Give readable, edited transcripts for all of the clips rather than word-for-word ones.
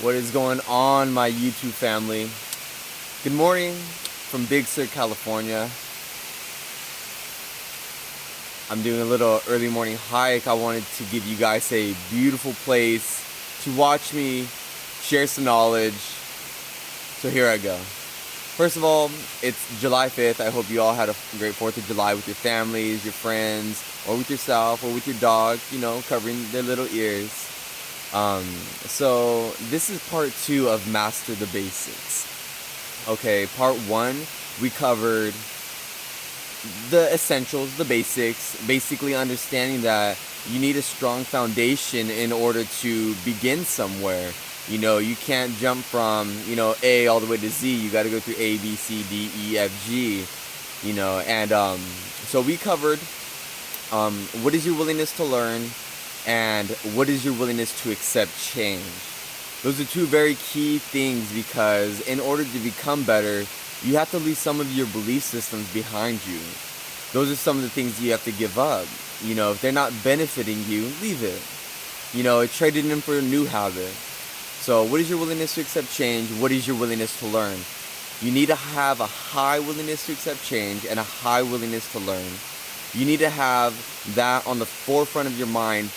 What is going on, my YouTube family? Good morning from Big Sur, California. I'm doing a little early morning hike. I wanted to give you guys a beautiful place to watch me share some knowledge. So here I go. First of all, it's July 5th. I hope you all had a great 4th of July with your families, your friends, or with yourself, or with your dog, covering their little ears. So this is part 2 of Master the Basics. Okay, part 1, we covered the essentials, the basics, basically understanding that you need a strong foundation in order to begin somewhere. You can't jump from, A all the way to Z. You got to go through A, B, C, D, E, F, G, so we covered what is your willingness to learn and what is your willingness to accept change. Those are two very key things, because in order to become better, you have to leave some of your belief systems behind you. Those are some of the things you have to give up. If they're not benefiting you, leave it. Trade it in for a new habit. So what is your willingness to accept change? What is your willingness to learn? You need to have a high willingness to accept change and a high willingness to learn. You need to have that on the forefront of your mind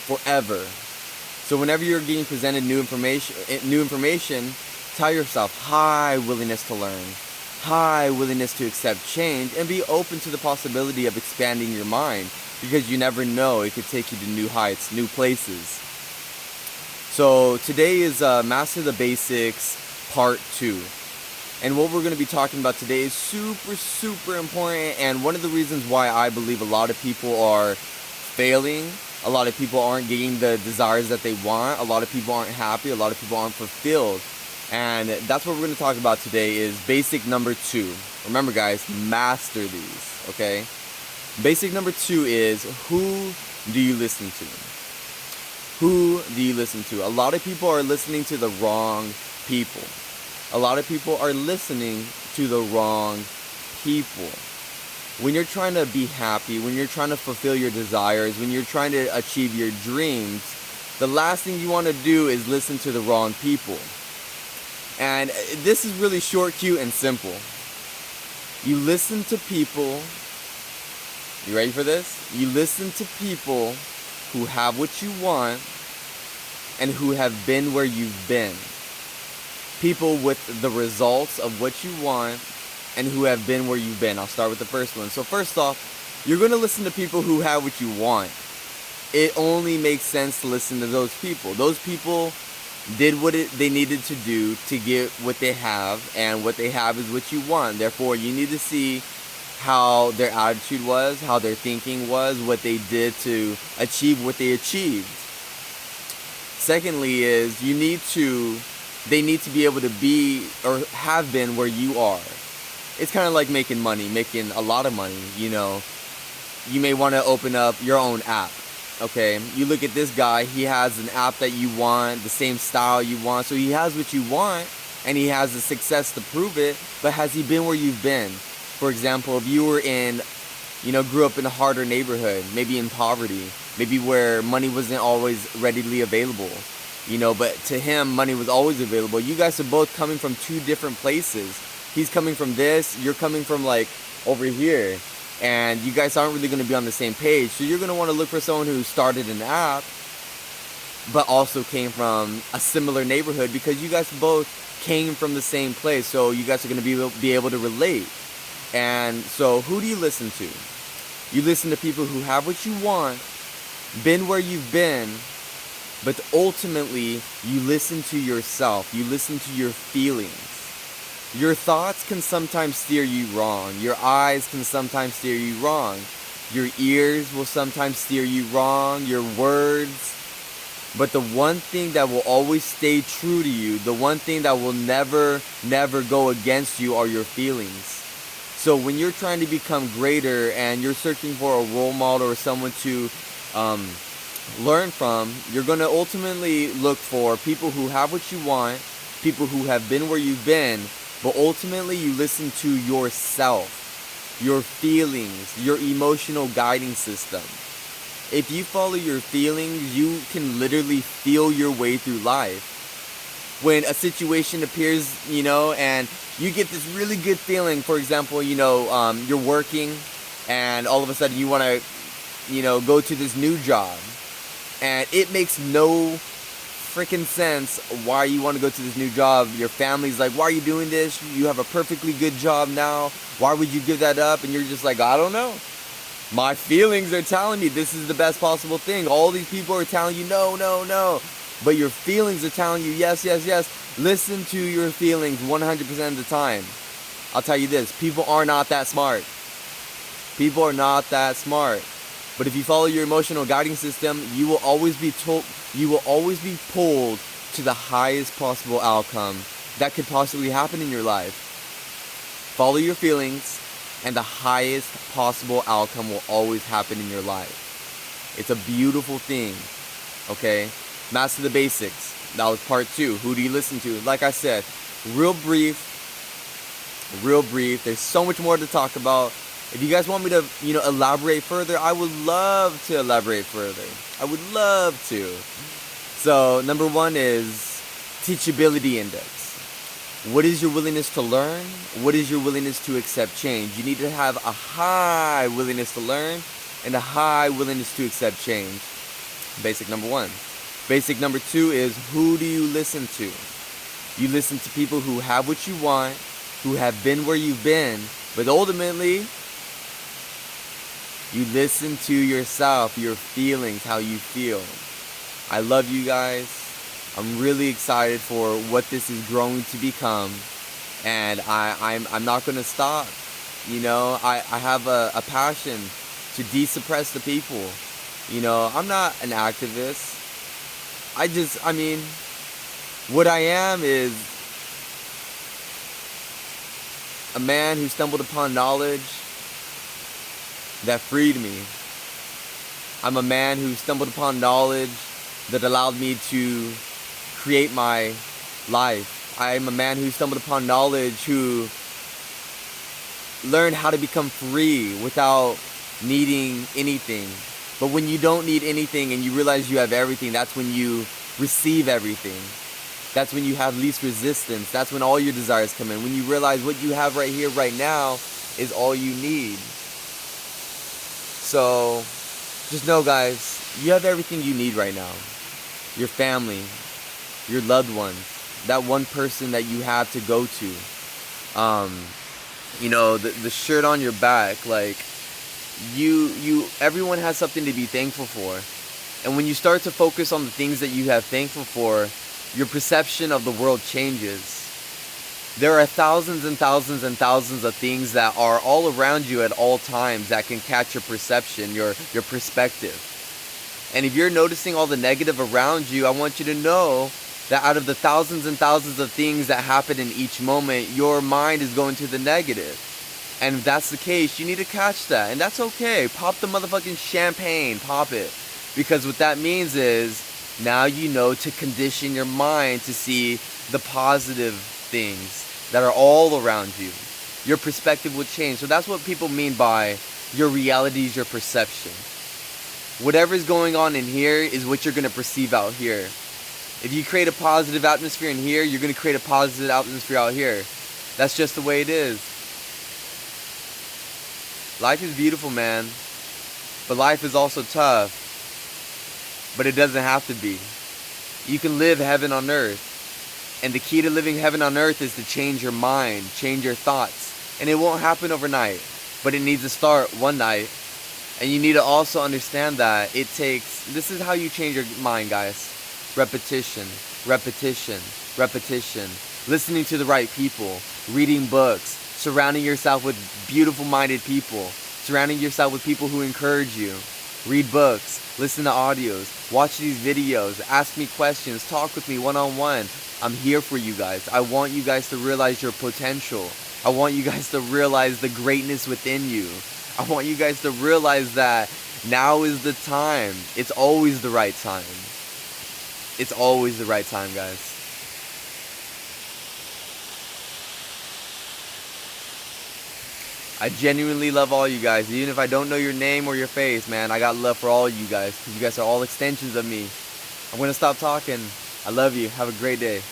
forever. So whenever you're getting presented new information, tell yourself high willingness to learn, high willingness to accept change, and be open to the possibility of expanding your mind, because you never know, it could take you to new heights, new places. So today is Master the Basics part 2. And what we're going to be talking about today is super, super important, and one of the reasons why I believe a lot of people are failing, a lot of people aren't getting the desires that they want, a lot of people aren't happy, a lot of people aren't fulfilled. And that's what we're going to talk about today, is basic number 2. Remember guys, master these, okay? Basic number 2 is, who do you listen to? Who do you listen to? A lot of people are listening to the wrong people. A lot of people are listening to the wrong people. When you're trying to be happy, when you're trying to fulfill your desires, when you're trying to achieve your dreams, the last thing you want to do is listen to the wrong people. And this is really short, cute, and simple. You listen to people, you ready for this? You listen to people who have what you want and who have been where you've been. People with the results of what you want and who have been where you've been. I'll start with the first one. So first off, you're going to listen to people who have what you want. It only makes sense to listen to those people. Those people did what they needed to do to get what they have, and what they have is what you want. Therefore, you need to see how their attitude was, how their thinking was, what they did to achieve what they achieved. Secondly is, they need to be able to be or have been where you are. It's kind of like making money, making a lot of money, You may want to open up your own app, okay? You look at this guy, he has an app that you want, the same style you want, so he has what you want, and he has the success to prove it, but has he been where you've been? For example, if you were grew up in a harder neighborhood, maybe in poverty, maybe where money wasn't always readily available, but to him, money was always available. You guys are both coming from two different places. He's coming from this, you're coming from over here, and you guys aren't really going to be on the same page. So you're going to want to look for someone who started an app, but also came from a similar neighborhood, because you guys both came from the same place. So you guys are going to be able to relate. And so who do you listen to? You listen to people who have what you want, been where you've been, but ultimately you listen to yourself. You listen to your feelings. Your thoughts can sometimes steer you wrong. Your eyes can sometimes steer you wrong. Your ears will sometimes steer you wrong. Your words. But the one thing that will always stay true to you, the one thing that will never, never go against you, are your feelings. So when you're trying to become greater and you're searching for a role model or someone to learn from, you're going to ultimately look for people who have what you want, people who have been where you've been, but ultimately you listen to yourself, your feelings, your emotional guiding system. If you follow your feelings, you can literally feel your way through life. when a situation appears, and you get this really good feeling. For example, you're working, and all of a sudden you want to, go to this new job, and it makes no freaking sense why you want to go to this new job. Your family's like, why are you doing this? You have a perfectly good job now. Why would you give that up? And you're just like, I don't know. My feelings are telling me this is the best possible thing. All these people are telling you no, no, no. But your feelings are telling you yes, yes, yes. Listen to your feelings 100% of the time. I'll tell you this, people are not that smart. People are not that smart. But if you follow your emotional guiding system, you will always be pulled to the highest possible outcome that could possibly happen in your life. Follow your feelings, and the highest possible outcome will always happen in your life. It's a beautiful thing, okay? Master the basics. That was part 2. Who do you listen to? Like I said, real brief. There's so much more to talk about. If you guys want me to, elaborate further, I would love to elaborate further. I would love to. So, number 1 is teachability index. What is your willingness to learn? What is your willingness to accept change? You need to have a high willingness to learn and a high willingness to accept change. Basic number 1. Basic number 2 is, who do you listen to? You listen to people who have what you want, who have been where you've been, but ultimately, you listen to yourself, your feelings, how you feel. I love you guys. I'm really excited for what this is growing to become, and I'm not going to stop. I have a passion to de-suppress the people. I'm not an activist. What I am is a man who stumbled upon knowledge that freed me. I'm a man who stumbled upon knowledge that allowed me to create my life. I'm a man who stumbled upon knowledge, who learned how to become free without needing anything. But when you don't need anything and you realize you have everything, that's when you receive everything. That's when you have least resistance. That's when all your desires come in. When you realize what you have right here, right now, is all you need. So, just know, guys, you have everything you need right now. Your family, your loved ones, that one person that you have to go to. The shirt on your back, like, everyone has something to be thankful for. And when you start to focus on the things that you have thankful for, your perception of the world changes. There are thousands and thousands and thousands of things that are all around you at all times that can catch your perception, your perspective. And if you're noticing all the negative around you, I want you to know that out of the thousands and thousands of things that happen in each moment, your mind is going to the negative. And if that's the case, you need to catch that. And that's okay. Pop the motherfucking champagne. Pop it. Because what that means is, now you know to condition your mind to see the positive things that are all around you. Your perspective will change. So that's what people mean by your reality is your perception. Whatever's going on in here is what you're going to perceive out here. If you create a positive atmosphere in here, you're going to create a positive atmosphere out here. That's just the way it is. Life is beautiful, man. But life is also tough. But it doesn't have to be. You can live heaven on earth. And the key to living heaven on earth is to change your mind, change your thoughts. And it won't happen overnight. But it needs to start one night. And you need to also understand that it takes... This is how you change your mind, guys. Repetition, repetition, repetition. Listening to the right people. Reading books. Surrounding yourself with beautiful-minded people. Surrounding yourself with people who encourage you. Read books. Listen to audios. Watch these videos. Ask me questions. Talk with me one-on-one. I'm here for you guys. I want you guys to realize your potential. I want you guys to realize the greatness within you. I want you guys to realize that now is the time. It's always the right time. It's always the right time, guys. I genuinely love all you guys. Even if I don't know your name or your face, man, I got love for all you guys. Because you guys are all extensions of me. I'm going to stop talking. I love you. Have a great day.